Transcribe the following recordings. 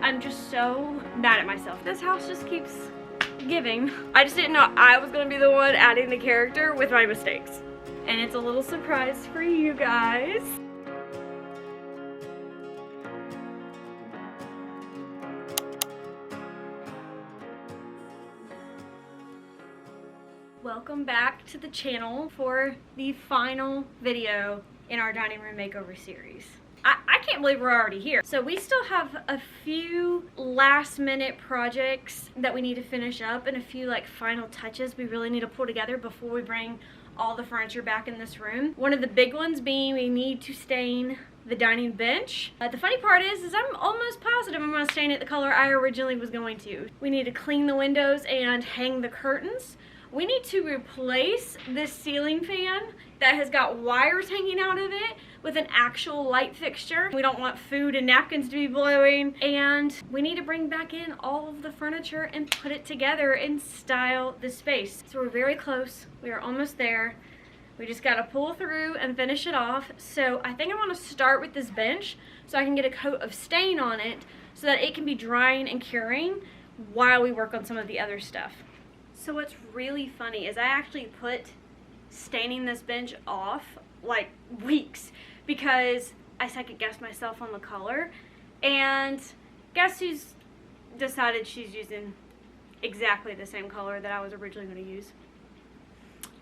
I'm just so mad at myself. This house just keeps giving. I just didn't know I was gonna be the one adding the character with my mistakes. And it's a little surprise for you guys. Welcome back to the channel for the final video in our dining room makeover series. I can't believe we're already here. So we still have a few last minute projects that we need to finish up and a few like final touches we really need to pull together before we bring all the furniture back in this room. One of the big ones being we need to stain the dining bench. The funny part is I'm almost positive I'm gonna stain it the color I originally was going to. We need to clean the windows and hang the curtains. We need to replace this ceiling fan that has got wires hanging out of it with an actual light fixture. We don't want food and napkins to be blowing. And we need to bring back in all of the furniture and put it together and style the space. So we're very close. We are almost there. We just gotta pull through and finish it off. So I think I wanna start with this bench so I can get a coat of stain on it so that it can be drying and curing while we work on some of the other stuff. So what's really funny is I actually put staining this bench off like weeks because I second guessed myself on the color, and guess who's decided she's using exactly the same color that I was originally going to use.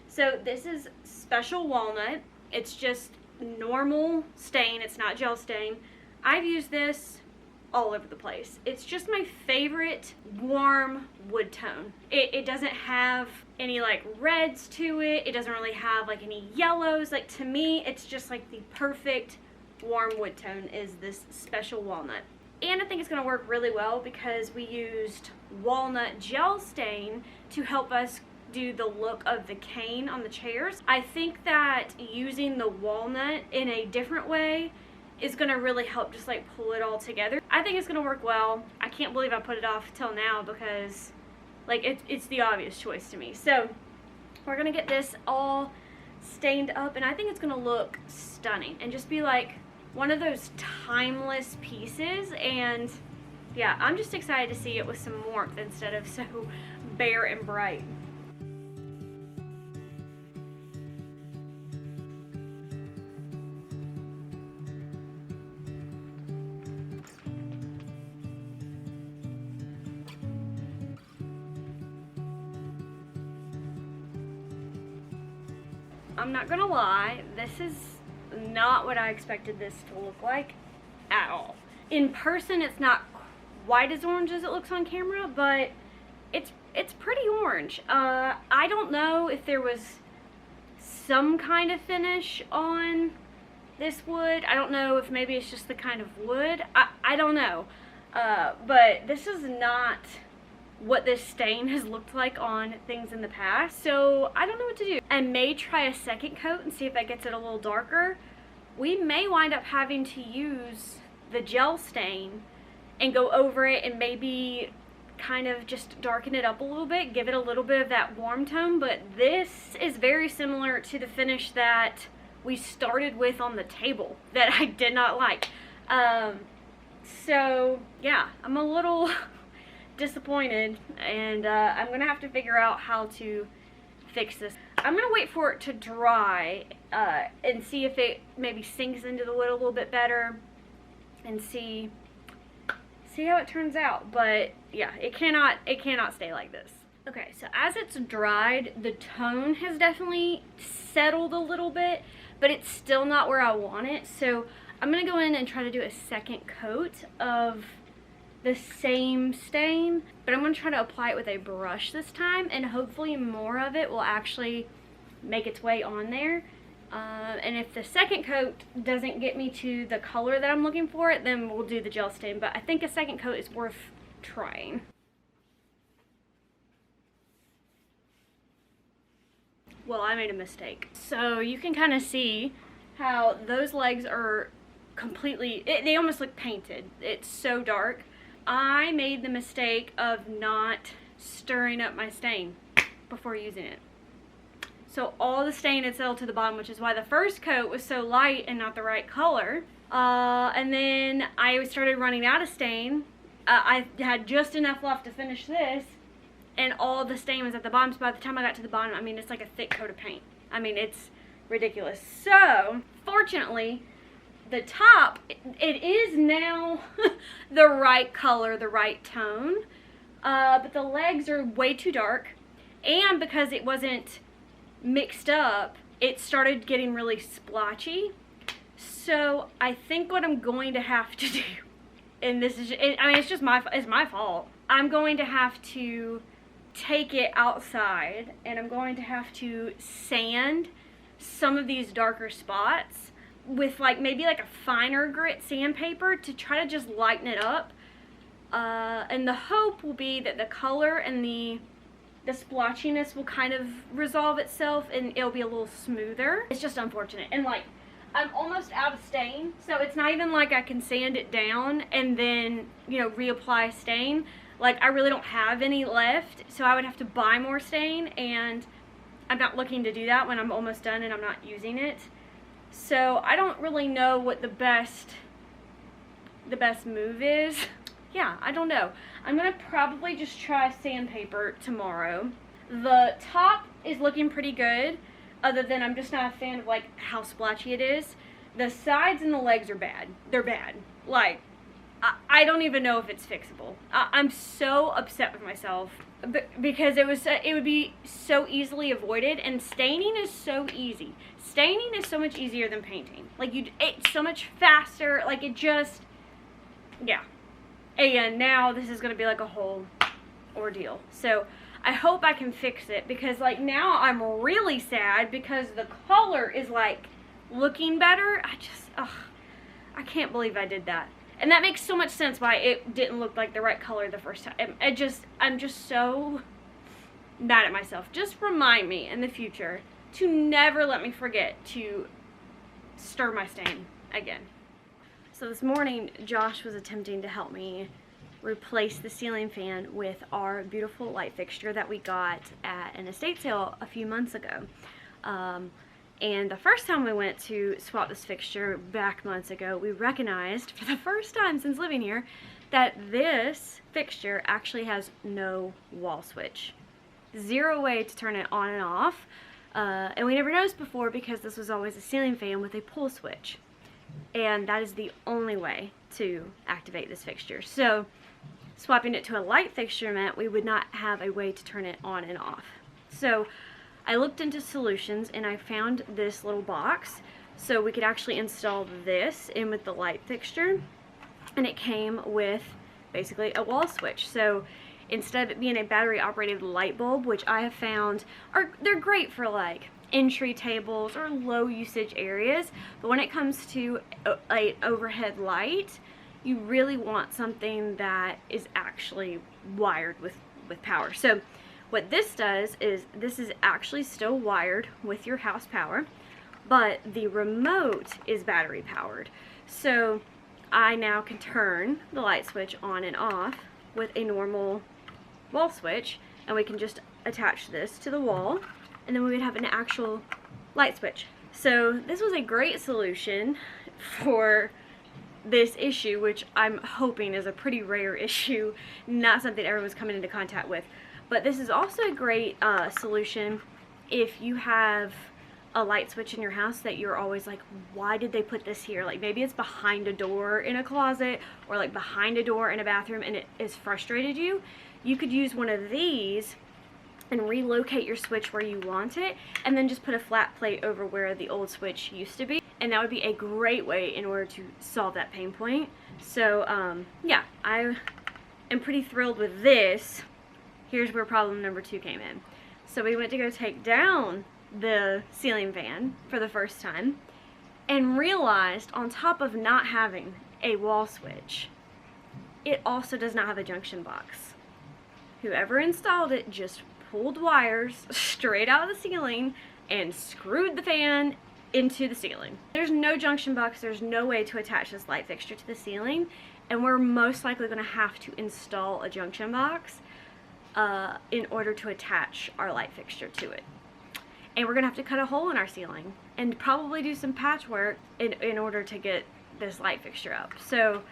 So this is Special Walnut. It's just normal stain, it's not gel stain. I've used this all over the place. It's just my favorite warm wood tone. It doesn't have any like reds to it. It doesn't really have like any yellows. Like to me, it's just like the perfect warm wood tone is this Special Walnut. And I think it's gonna work really well because we used walnut gel stain to help us do the look of the cane on the chairs. I think that using the walnut in a different way is gonna really help just like pull it all together. I think it's gonna work well. I can't believe I put it off till now because like it's the obvious choice to me. So we're gonna get this all stained up and I think it's gonna look stunning and just be like one of those timeless pieces. And yeah, I'm just excited to see it with some warmth instead of so bare and bright. I'm not gonna lie, this is not what I expected this to look like at all. In person, it's not quite as orange as it looks on camera, but it's pretty orange. I don't know if there was some kind of finish on this wood. I don't know if maybe it's just the kind of wood. I don't know. But this is not what this stain has looked like on things in the past, so I don't know what to do. I may try a second coat and see if that gets it a little darker. We may wind up having to use the gel stain and go over it and maybe kind of just darken it up a little bit, give it a little bit of that warm tone. But this is very similar to the finish that we started with on the table that I did not like. So yeah, I'm a little disappointed, and I'm gonna have to figure out how to fix this. I'm gonna wait for it to dry and see if it maybe sinks into the wood a little bit better and see how it turns out. But yeah, it cannot stay like this. Okay, so as it's dried, the tone has definitely settled a little bit, but it's still not where I want it. So I'm gonna go in and try to do a second coat of the same stain, but I'm going to try to apply it with a brush this time, and hopefully more of it will actually make its way on there. And if the second coat doesn't get me to the color that I'm looking for, then we'll do the gel stain, but I think a second coat is worth trying. Well, I made a mistake. So you can kind of see how those legs are completely, they almost look painted. It's so dark. I made the mistake of not stirring up my stain before using it. So all the stain had settled to the bottom, which is why the first coat was so light and not the right color. And then I started running out of stain, I had just enough left to finish this, and all the stain was at the bottom. So by the time I got to the bottom, I mean, it's like a thick coat of paint. I mean, it's ridiculous. So, fortunately, the top, it is now the right color, the right tone. But the legs are way too dark. And because it wasn't mixed up, it started getting really splotchy. So, I think what I'm going to have to do, and this is, I mean, it's my fault. I'm going to have to take it outside, and I'm going to have to sand some of these darker spots with like maybe like a finer grit sandpaper to try to just lighten it up. And the hope will be that the color and the splotchiness will kind of resolve itself and it'll be a little smoother. It's just unfortunate. And like, I'm almost out of stain, so it's not even like I can sand it down and then, you know, reapply stain. Like, I really don't have any left, so I would have to buy more stain, and I'm not looking to do that when I'm almost done and I'm not using it. So I don't really know what the best move is. Yeah, I don't know. I'm gonna probably just try sandpaper tomorrow. The top is looking pretty good, other than I'm just not a fan of like how splotchy it is. The sides and the legs are bad. They're bad. Like, I don't even know if it's fixable. I'm so upset with myself because it would be so easily avoided, and staining is so easy. Staining is so much easier than painting. Like, it's so much faster. Like, it just, yeah. And now this is going to be like a whole ordeal. So I hope I can fix it, because like now I'm really sad because the color is like looking better. I can't believe I did that. And that makes so much sense why it didn't look like the right color the first time. I'm just so mad at myself. Just remind me in the future to never let me forget to stir my stain again. So this morning, Josh was attempting to help me replace the ceiling fan with our beautiful light fixture that we got at an estate sale a few months ago. And the first time we went to swap this fixture back months ago, we recognized for the first time since living here that this fixture actually has no wall switch. Zero way to turn it on and off. And we never noticed before because this was always a ceiling fan with a pull switch. And that is the only way to activate this fixture. So swapping it to a light fixture meant we would not have a way to turn it on and off. So I looked into solutions and I found this little box so we could actually install this in with the light fixture, and it came with basically a wall switch. So instead of it being a battery operated light bulb, which I have found they're great for like entry tables or low usage areas, but when it comes to an overhead light, you really want something that is actually wired with power. So what this does is this is actually still wired with your house power, but the remote is battery powered. So I now can turn the light switch on and off with a normal wall switch, and we can just attach this to the wall, and then we would have an actual light switch. So this was a great solution for this issue, which I'm hoping is a pretty rare issue, not something everyone's coming into contact with. But this is also a great solution if you have a light switch in your house that you're always like, why did they put this here? Like maybe it's behind a door in a closet or like behind a door in a bathroom and it has frustrated you. You could use one of these and relocate your switch where you want it, and then just put a flat plate over where the old switch used to be, and that would be a great way in order to solve that pain point. So yeah, I am pretty thrilled with this. Here's where problem number 2 came in. So we went to go take down the ceiling fan for the first time and realized on top of not having a wall switch, it also does not have a junction box. Whoever installed it just pulled wires straight out of the ceiling and screwed the fan into the ceiling. There's no junction box, there's no way to attach this light fixture to the ceiling, and we're most likely going to have to install a junction box in order to attach our light fixture to it. And we're going to have to cut a hole in our ceiling and probably do some patchwork in order to get this light fixture up. So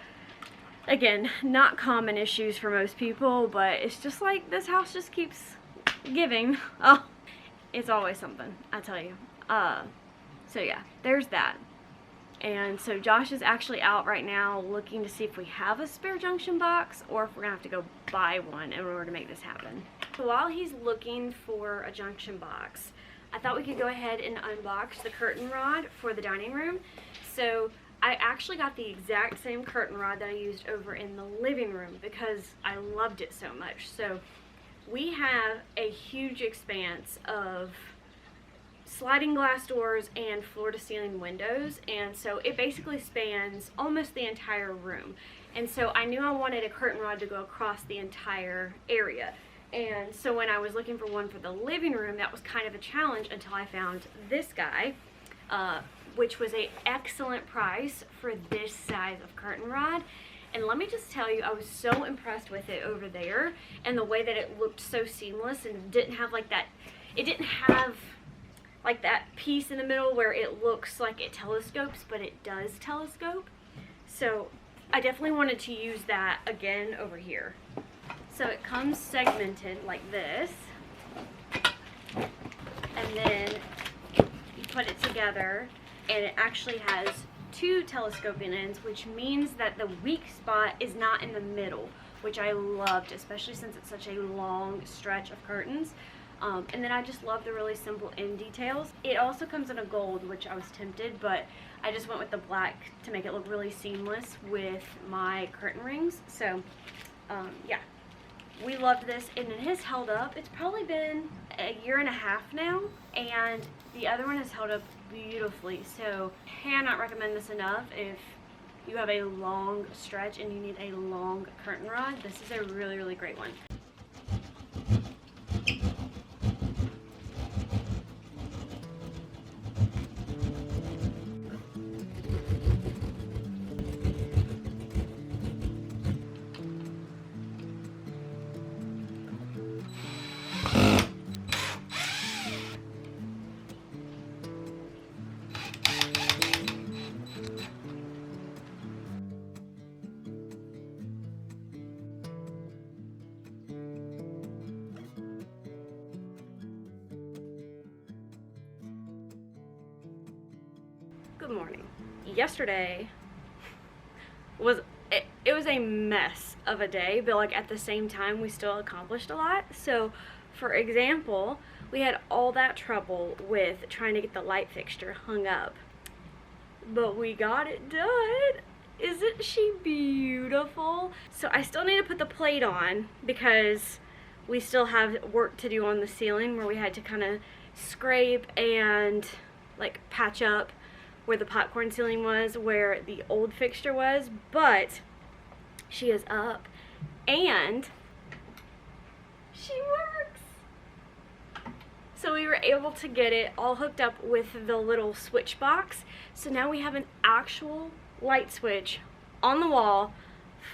Again, not common issues for most people, but it's just like this house just keeps giving. Oh, it's always something, I tell you. So yeah, there's that. And so Josh is actually out right now looking to see if we have a spare junction box or if we're gonna have to go buy one in order to make this happen. So while he's looking for a junction box, I thought we could go ahead and unbox the curtain rod for the dining room. So I actually got the exact same curtain rod that I used over in the living room because I loved it so much. So we have a huge expanse of sliding glass doors and floor to ceiling windows, and so it basically spans almost the entire room. And so I knew I wanted a curtain rod to go across the entire area. And so when I was looking for one for the living room, that was kind of a challenge until I found this guy, which was an excellent price for this size of curtain rod. And let me just tell you, I was so impressed with it over there and the way that it looked so seamless and didn't have like that, it didn't have like that piece in the middle where it looks like it telescopes, but it does telescope. So I definitely wanted to use that again over here. So it comes segmented like this, and then you put it together, and it actually has two telescoping ends, which means that the weak spot is not in the middle, which I loved, especially since it's such a long stretch of curtains. And then I just love the really simple end details. It also comes in a gold, which I was tempted, but I just went with the black to make it look really seamless with my curtain rings. So yeah, we loved this, and it has held up. It's probably been a year and a half now, and the other one has held up beautifully. So cannot recommend this enough. If you have a long stretch and you need a long curtain rod, this is a really, really great one. Good morning. Yesterday was it was a mess of a day, but like at the same time we still accomplished a lot. So for example, we had all that trouble with trying to get the light fixture hung up, but we got it done. Isn't she beautiful? So I still need to put the plate on because we still have work to do on the ceiling where we had to kind of scrape and like patch up where the popcorn ceiling was, where the old fixture was, but she is up and she works. So we were able to get it all hooked up with the little switch box. So now we have an actual light switch on the wall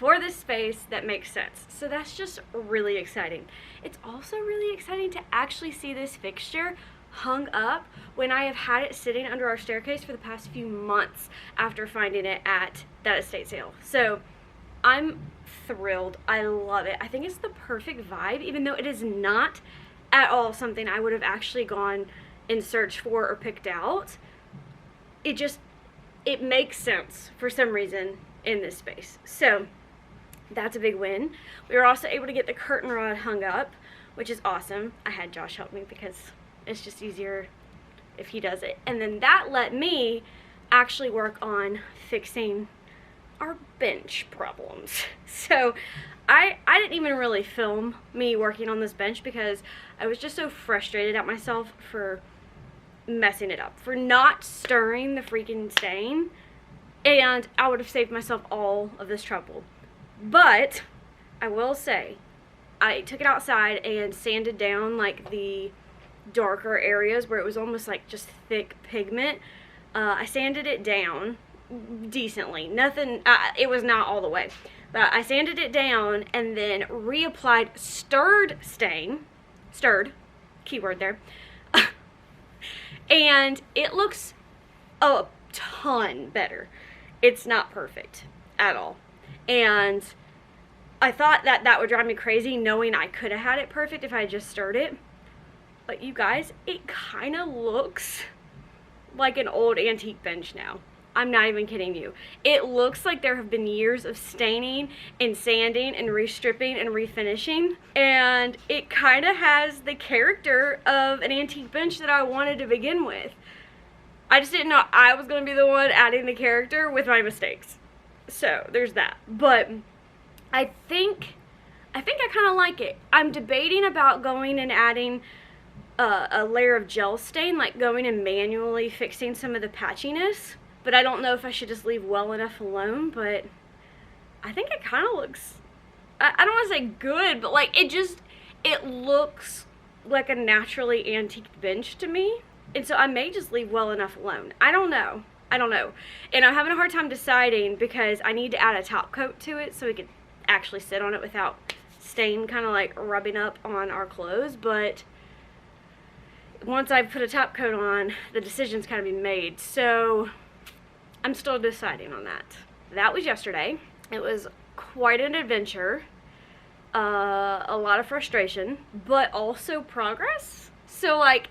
for this space that makes sense. So that's just really exciting. It's also really exciting to actually see this fixture hung up when I have had it sitting under our staircase for the past few months after finding it at that estate sale. So I'm thrilled. I love it. I think it's the perfect vibe, even though it is not at all something I would have actually gone and searched for or picked out. It makes sense for some reason in this space. So that's a big win. We were also able to get the curtain rod hung up, which is awesome. I had Josh help me because it's just easier if he does it. And then that let me actually work on fixing our bench problems. So I didn't even really film me working on this bench because I was just so frustrated at myself for messing it up, for not stirring the freaking stain, and I would have saved myself all of this trouble. But I will say, I took it outside and sanded down like the darker areas where it was almost like just thick pigment. I sanded it down decently. Nothing, it was not all the way, but I sanded it down and then reapplied stirred stain, stirred, keyword there, and it looks a ton better. It's not perfect at all. And I thought that that would drive me crazy, knowing I could have had it perfect if I had just stirred it. But you guys, it kind of looks like an old antique bench now. I'm not even kidding you. It looks like there have been years of staining and sanding and restripping and refinishing. And it kind of has the character of an antique bench that I wanted to begin with. I just didn't know I was going to be the one adding the character with my mistakes. So there's that. But I think I kind of like it. I'm debating about going and adding a layer of gel stain, like going and manually fixing some of the patchiness. But I don't know if I should just leave well enough alone. But I think it kind of looks, I don't want to say good, but like it looks like a naturally antique bench to me. And so I may just leave well enough alone. I don't know. And I'm having a hard time deciding because I need to add a top coat to it so we could actually sit on it without stain kind of like rubbing up on our clothes. But once I put a top coat on, the decision's kind of been made. So I'm still deciding on that. That was yesterday. It was quite an adventure. A lot of frustration, but also progress. So like,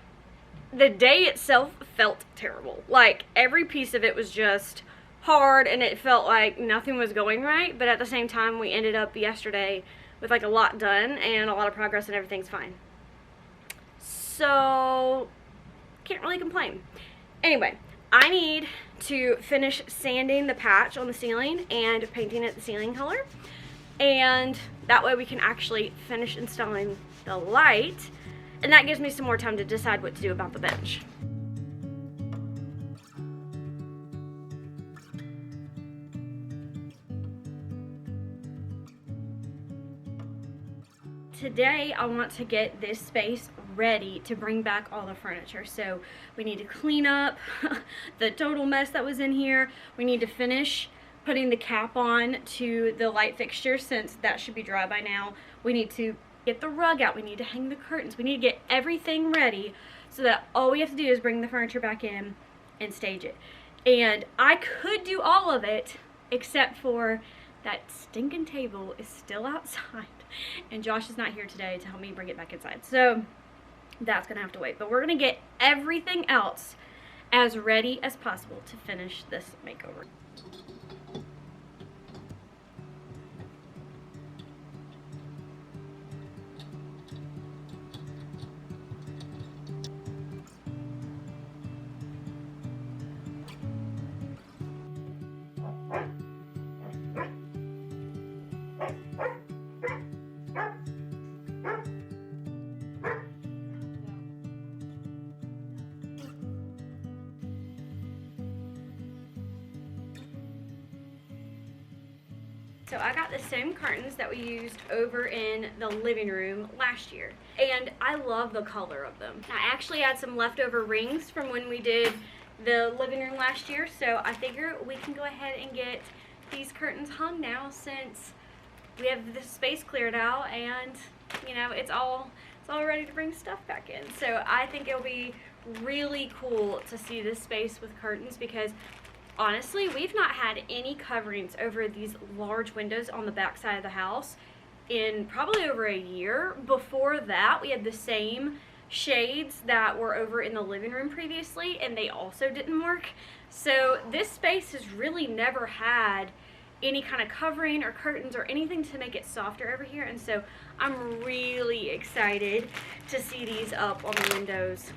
the day itself felt terrible. Like, every piece of it was just hard and it felt like nothing was going right. But at the same time, we ended up yesterday with like a lot done and a lot of progress and everything's fine. So, can't really complain. Anyway, I need to finish sanding the patch on the ceiling and painting it the ceiling color. And that way we can actually finish installing the light. And that gives me some more time to decide what to do about the bench. Today I want to get this space ready to bring back all the furniture. So we need to clean up the total mess that was in here. We need to finish putting the cap on to the light fixture since that should be dry by now. We need to get the rug out. We need to hang the curtains. We need to get everything ready so that all we have to do is bring the furniture back in and stage it. And I could do all of it except for that stinking table is still outside and Josh is not here today to help me bring it back inside. So that's gonna have to wait. But we're gonna get everything else as ready as possible to finish this makeover. So I got the same curtains that we used over in the living room last year. And I love the color of them. I actually had some leftover rings from when we did the living room last year. So I figure we can go ahead and get these curtains hung now since we have the space cleared out and, you know, it's all ready to bring stuff back in. So I think it'll be really cool to see this space with curtains because honestly, we've not had any coverings over these large windows on the back side of the house in probably over a year. Before that, we had the same shades that were over in the living room previously, and they also didn't work. So this space has really never had any kind of covering or curtains or anything to make it softer over here. And so I'm really excited to see these up on the windows.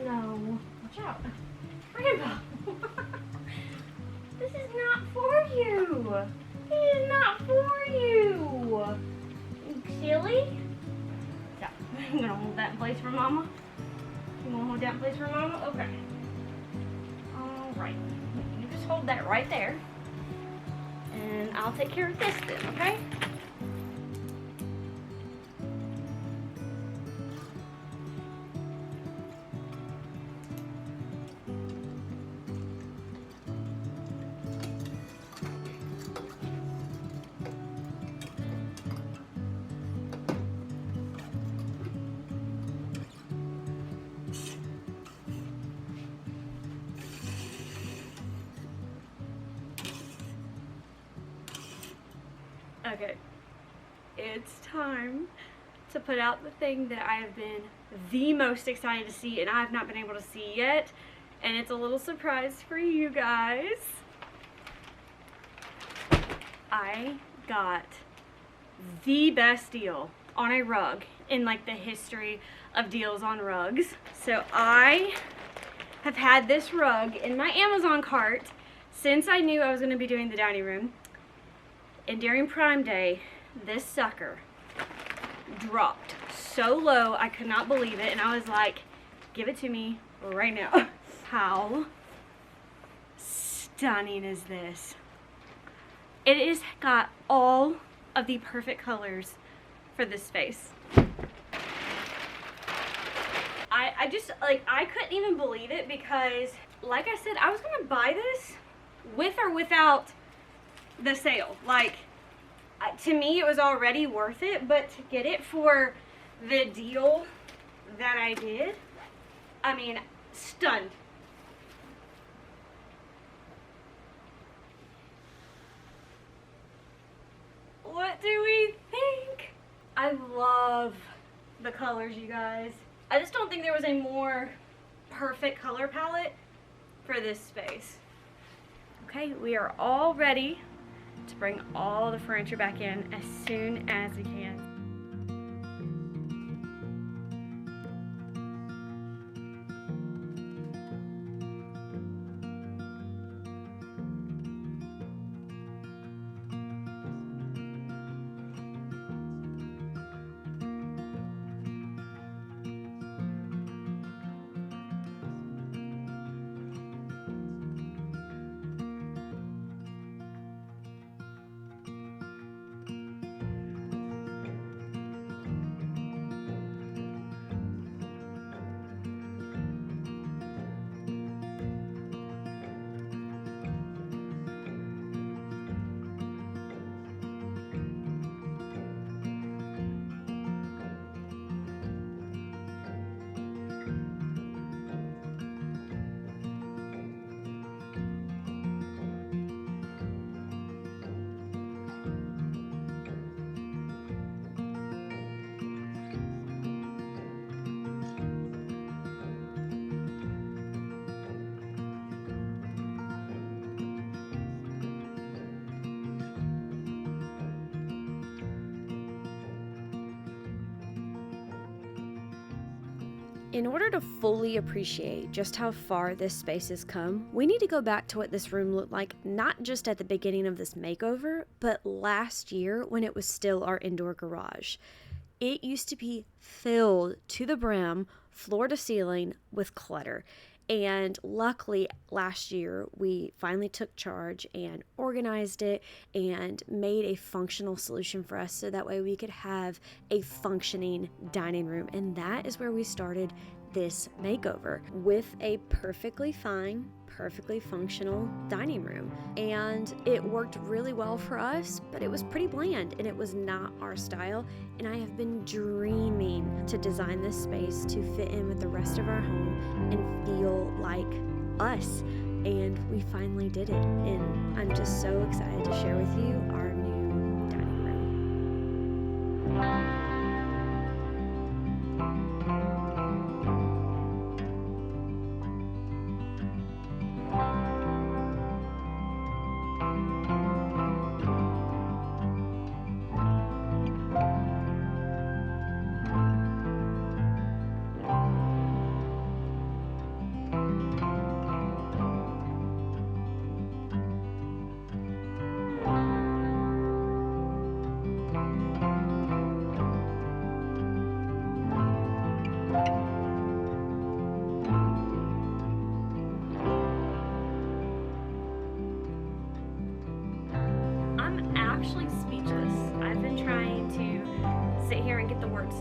No. Watch out. Rainbow. This is not for you. It is not for you. You silly? Yeah. I'm gonna hold that in place for Mama. You wanna hold that in place for Mama? Okay. Alright. You just hold that right there. And I'll take care of this then, okay? Okay, it's time to put out the thing that I have been the most excited to see and I have not been able to see yet, and it's a little surprise for you guys. I got the best deal on a rug in like the history of deals on rugs. So I have had this rug in my Amazon cart since I knew I was going to be doing the dining room. And during Prime Day, this sucker dropped so low, I could not believe it. And I was like, give it to me right now. How stunning is this? It has got all of the perfect colors for this space. I just, like, I couldn't even believe it because, like I said, I was gonna buy this with or without the sale. Like, to me, it was already worth it, but to get it for the deal that I did, I mean, stunned. What do we think? I love the colors, you guys. I just don't think there was a more perfect color palette for this space. Okay, we are all ready to bring all the furniture back in as soon as we can. In order to fully appreciate just how far this space has come, we need to go back to what this room looked like not just at the beginning of this makeover, but last year when it was still our indoor garage. It used to be filled to the brim, floor to ceiling, with clutter. And luckily, last year, we finally took charge and organized it and made a functional solution for us so that way we could have a functioning dining room. And that is where we started this makeover, with a perfectly fine, perfectly functional dining room. And it worked really well for us, but it was pretty bland and it was not our style. And I have been dreaming to design this space to fit in with the rest of our home and feel like us. And we finally did it. And I'm just so excited to share with you our new dining room.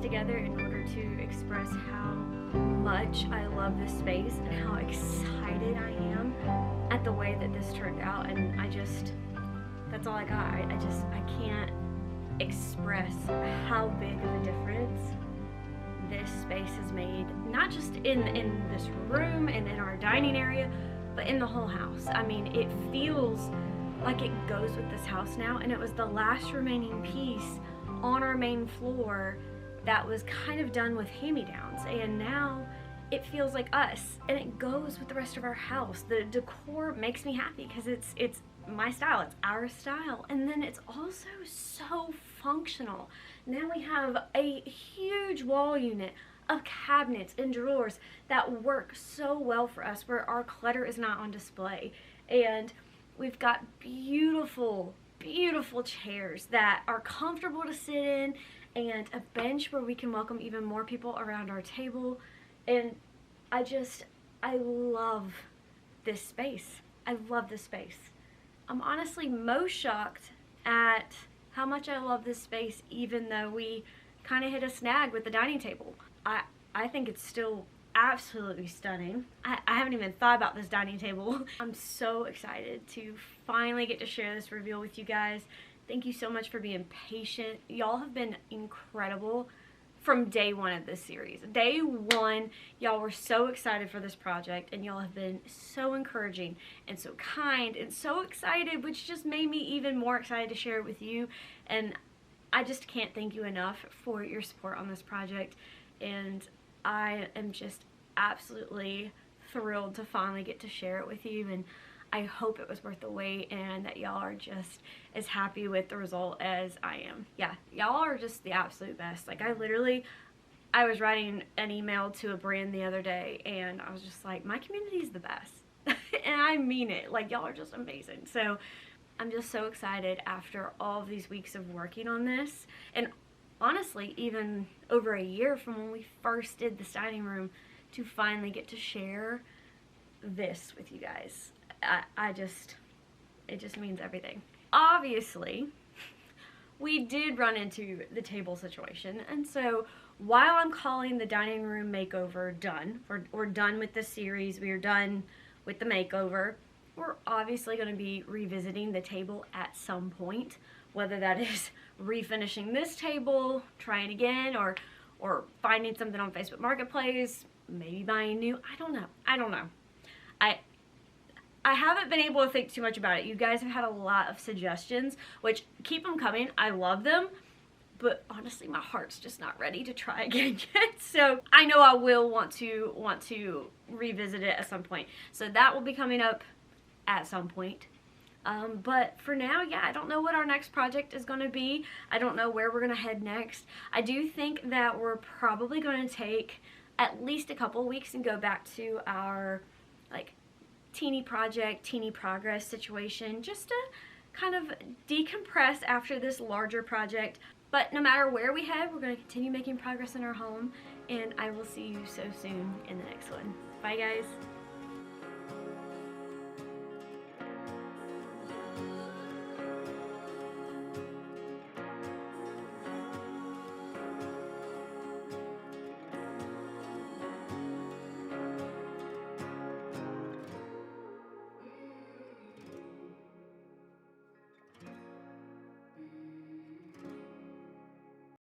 Together in order to express how much I love this space and how excited I am at the way that this turned out. And that's all I got. I can't express how big of a difference this space has made, not just in this room and in our dining area, but in the whole house. I mean, it feels like it goes with this house now, and it was the last remaining piece on our main floor that was kind of done with hand-me-downs, and now it feels like us, and it goes with the rest of our house. The decor makes me happy because it's my style, it's our style, and then it's also so functional. Now we have a huge wall unit of cabinets and drawers that work so well for us, where our clutter is not on display, and we've got beautiful chairs that are comfortable to sit in, and a bench where we can welcome even more people around our table. And I love this space. I love this space. I'm honestly most shocked at how much I love this space, even though we kind of hit a snag with the dining table. I think it's still absolutely stunning. I haven't even thought about this dining table. I'm so excited to finally get to share this reveal with you guys. Thank you so much for being patient. Y'all have been incredible from day one of this series. Day one, y'all were so excited for this project, and y'all have been so encouraging and so kind and so excited, which just made me even more excited to share it with you. And I just can't thank you enough for your support on this project, and I am just absolutely thrilled to finally get to share it with you, and I hope it was worth the wait and that y'all are just as happy with the result as I am. Yeah, y'all are just the absolute best. Like, I was writing an email to a brand the other day, and I was just like, my community is the best. And I mean it. Like, y'all are just amazing. So I'm just so excited after all of these weeks of working on this, and honestly even over a year from when we first did this dining room, to finally get to share this with you guys. It just means everything. Obviously, we did run into the table situation, and so while I'm calling the dining room makeover done, we're done with the series, we are done with the makeover, we're obviously going to be revisiting the table at some point, whether that is refinishing this table, trying again, or finding something on Facebook Marketplace, maybe buying new. I don't know. I haven't been able to think too much about it. You guys have had a lot of suggestions, which keep them coming. I love them, but honestly, my heart's just not ready to try again yet. So I know I will want to revisit it at some point. So that will be coming up at some point. But for now, yeah, I don't know what our next project is going to be. I don't know where we're going to head next. I do think that we're probably going to take at least a couple weeks and go back to our, like, teeny project, teeny progress situation, just to kind of decompress after this larger project. But no matter where we head, we're going to continue making progress in our home, and I will see you so soon in the next one. Bye, guys.